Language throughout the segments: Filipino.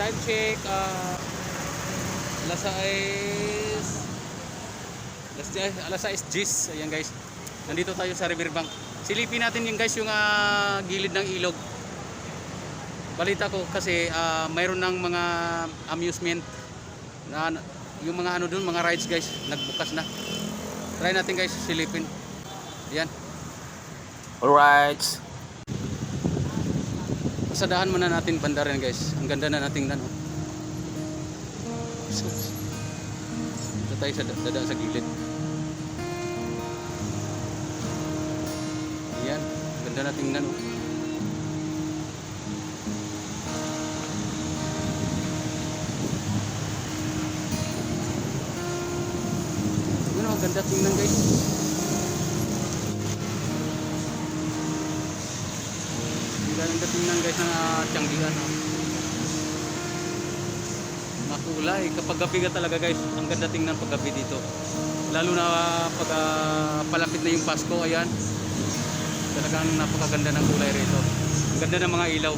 Time check, alas 6, alas 6 Gis. Ayan guys, nandito tayo sa riverbank. Silipin natin yung guys, yung gilid ng ilog. Balita ko kasi mayroon ng mga amusement na yung mga ano dun, mga rides guys, nagbukas na. Try natin guys, silipin. Ayan. Alright. Pasadahan muna natin banda rin guys. Ang ganda na nating nan. Dito tayo sa dadaan sa gilid. Ayan, ang ganda na tingnan oh. Ano, ang ganda tingnan guys. Ang ganda tingnan guys ng Tianggian oh. Makulay kapag gabi ka talaga guys. Ang ganda tingnan pag gabi dito. Lalo na pag palapit na yung Pasko, ayan. Talagang napakaganda ng kulay rito. Ang ganda ng mga ilaw.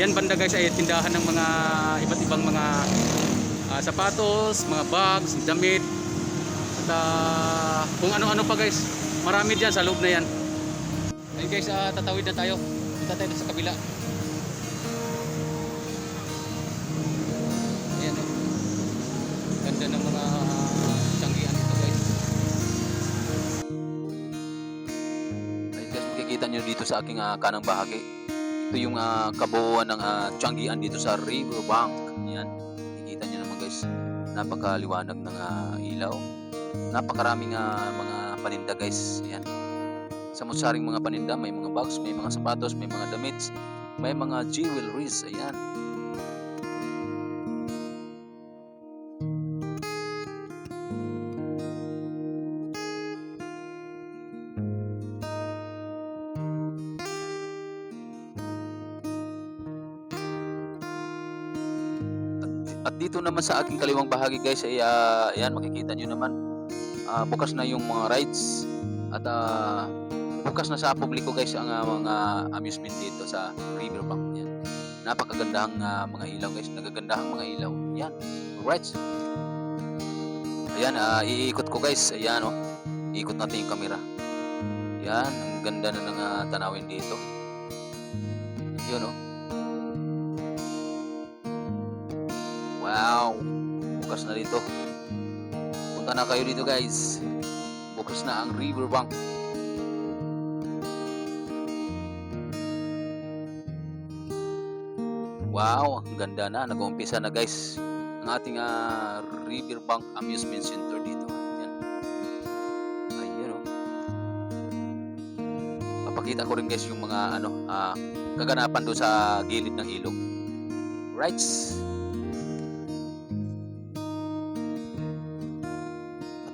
Yan banda guys ay tindahan ng mga iba't ibang mga sapatos, mga bags, damit. At kung ano-ano pa guys. Marami dyan sa loob na yan. Ayun guys, tatawid na tayo. Punta tayo sa kabila. Ayan oh. Ganda ng mga Tianggian dito guys. Makikita nyo dito sa aking kanang bahagi. Ito yung kabuuan ng Tianggian dito sa riverbank. Yan. Makikita nyo naman guys. Napakaliwanag ng ilaw. Napakaraming mga paninda guys. Yan. Sa mutsaring mga paninda, may mga bags, may mga sapatos, may mga damit, may mga jewelries. Ayan. At dito naman sa aking kaliwang bahagi guys ay ayan, makikita nyo naman bukas na yung mga rides at bukas na sa publiko guys ang mga amusement dito sa riverbank. Yan. Napakagandahang mga ilaw guys, nagagandahang mga ilaw. Yan. Alright. Ayan, iikot ko guys. Ayan oh. Iikot natin yung camera. Yan, ang ganda na ng tanawin dito. Yun oh. Wow. Bukas na dito. Punta na kayo dito guys. Bukas na ang riverbank. Wow, ang ganda na. Nag-uumpisa na guys ang ating riverbank amusement center dito. Ayan. Ayun oh. Papakita ko rin guys yung mga kaganapan doon sa gilid ng ilog. Right.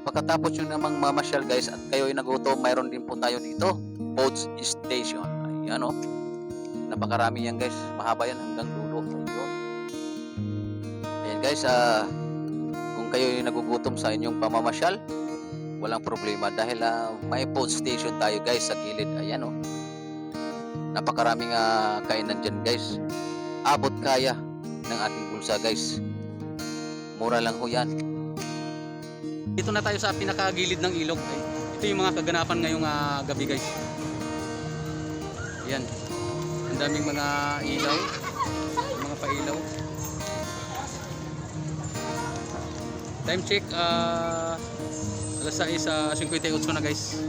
Pagkatapos yung namang mamasyal guys at kayo ay nagutom, mayroon din po tayo dito food station. Ayan o, napakarami yan guys, mahaba yan hanggang dulo. Ayan guys, kung kayo ay nagugutom sa inyong pamamasyal, walang problema dahil may food station tayo guys sa gilid. Ayan o, napakaraming kainan dyan guys, abot kaya ng ating bulsa guys, mura lang ho yan. Dito na tayo sa pinakagilid ng ilog. Ito yung mga kaganapan ngayong gabi guys. Ayan. Ang daming mga ilaw. Mga pailaw. Time check. Alas 6:58 na guys.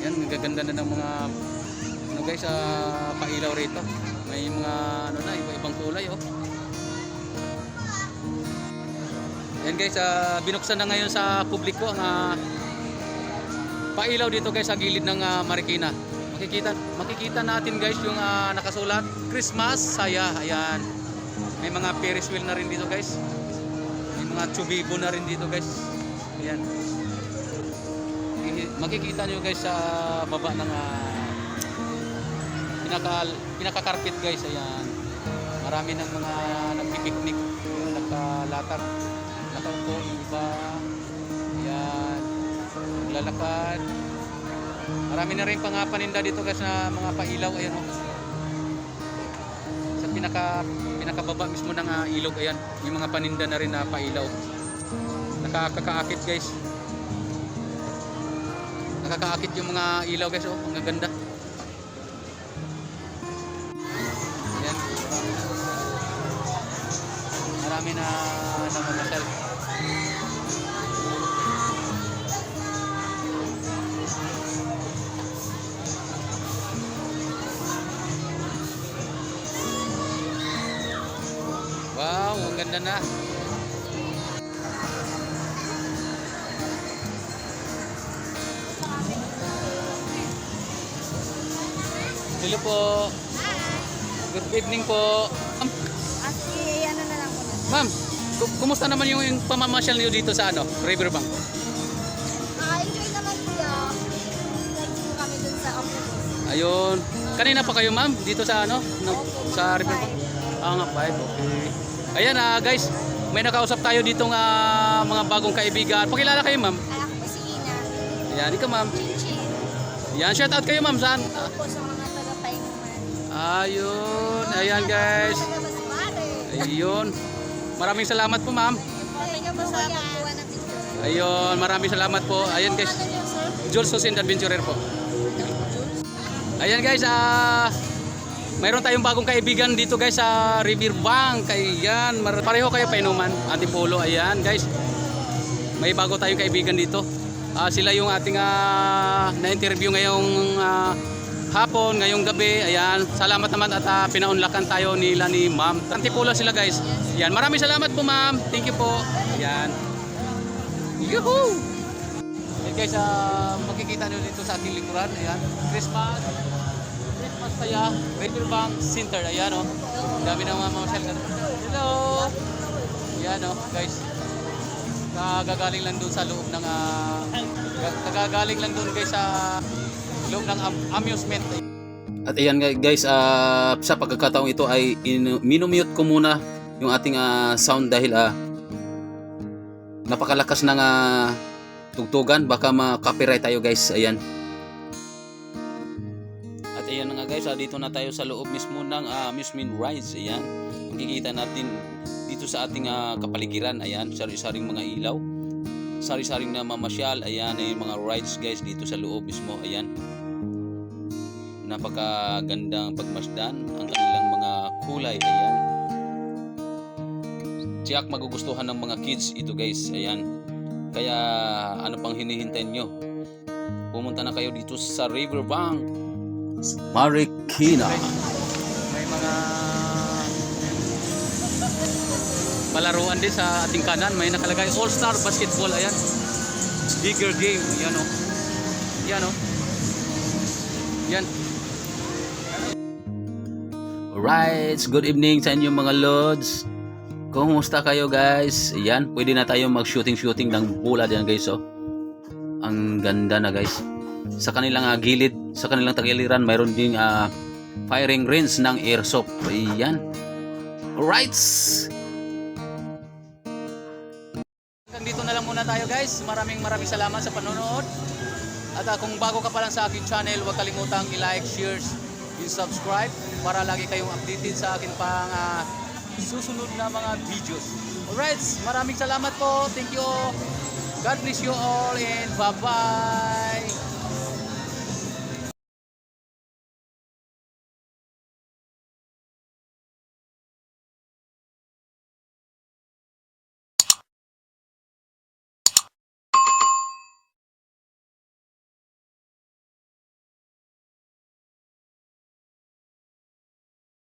Ayan. Nagaganda na ng mga guys, pailaw rito. May mga iba-ibang kulay oh. Yan guys, binuksan na ngayon sa publiko ang pailaw dito guys sa gilid ng Marikina. Makikita natin guys yung nakasulat Christmas saya. Ayan. May mga Ferris wheel na rin dito guys. May mga chubibo na rin dito guys. Ayan. Makikita nyo guys sa baba ng pinaka-carpet guys. Ayan, marami ng mga nagpipiknik, nagkalatar, nakaupo yung iba. Ayan, naglalakad. Marami na rin paninda dito guys na mga pailaw. Ayan o. Sa pinakababa mismo ng ilog. Ayan. May mga paninda na rin na pailaw. Nakakaakit guys. Nakakaakit yung mga ilaw guys. Oh, ang ganda. Ayan. Marami na namamasal. Wow, ang ganda na. Hello po. Good evening po. Ano na lang po na. Ma'am, kumusta naman yung pamamasyal niyo dito sa Riverbank? Enjoy naman po yan. Like po kami dun sa office. Ayun. Kanina pa kayo ma'am dito sa sa Riverbank? Ah, nga 5. Okay. Ayan guys, may nakausap tayo ditong mga bagong kaibigan. Pakilala kayo ma'am. Ay, ako po si Ina. Ayan, ikaw ma'am. Chinchin. Ayan, shout out kayo ma'am. Saan? Ako po sa mga taga-Painuman. Ayun. Ayan guys. Taga-Basmare. Ayun. Maraming salamat po ma'am. Thank you po sa pagkuha ng picture. Ayun, maraming salamat po. Ayan guys. Ano niyo, sir? Jules Susin Adventurer po. Ayan guys, mayroon tayong bagong kaibigan dito guys sa Riverbank. Ayan, pareho kayo Painuman, Antipolo. Ayan guys, may bago tayong kaibigan dito. Sila yung ating na-interview ngayong hapon, ngayong gabi. Ayan, salamat naman at pinaunlakan tayo nila ni ma'am. Antipolo sila guys. Ayan, maraming salamat po ma'am. Thank you po. Ayan. Yuhuu! Ayan guys, makikita nyo dito sa ating likuran. Ayan, Christmas kaya Riverbank Center. Ayan o. Dami ng mga mamasyal na. Hello! Ayan o guys. Kagagaling lang dun sa loob ng kagagaling lang dun guys sa loob ng amusement. At ayan guys, sa pagkakataong ito ay minumute ko muna yung ating sound dahil napakalakas ng tugtugan, baka ma-copyright tayo guys. Ayan. At ayan na nga guys, dito na tayo sa loob mismo ng amusement rides. Ayan. Makikita natin dito sa ating kapaligiran. Ayan, sari-saring mga ilaw, sari-saring na mamasyal. Ayan, ay mga rides guys dito sa loob mismo. Ayan. Napakagandang pagmasdan ang kanilang mga kulay. Ayan. Tiyak magugustuhan ng mga kids ito guys. Ayan. Kaya ano pang hinihintay nyo? Pumunta na kayo dito sa Riverbank Marikina. May mga palaruan din sa ating kanan. May nakalagay All-Star Basketball. Ayan. Bigger game. Yan o. Yan o. Yan. Alright. Good evening sa inyo mga lods. Kumusta kayo guys? Ayan, pwede na tayo mag-shooting ng bulad yan guys. Oh. Ang ganda na guys. Sa kanilang gilid, sa kanilang tagiliran, mayroon ding firing range ng airsoft. Ayan. Alright. Hanggang dito na lang muna tayo guys. Maraming salamat sa panonood. At kung bago ka pa lang sa aking channel, huwag kalimutang i-like, share, i-subscribe para lagi kayong updated sa akin pang susunod na mga videos. Alright, maraming salamat po. Thank you. God bless you all and bye-bye.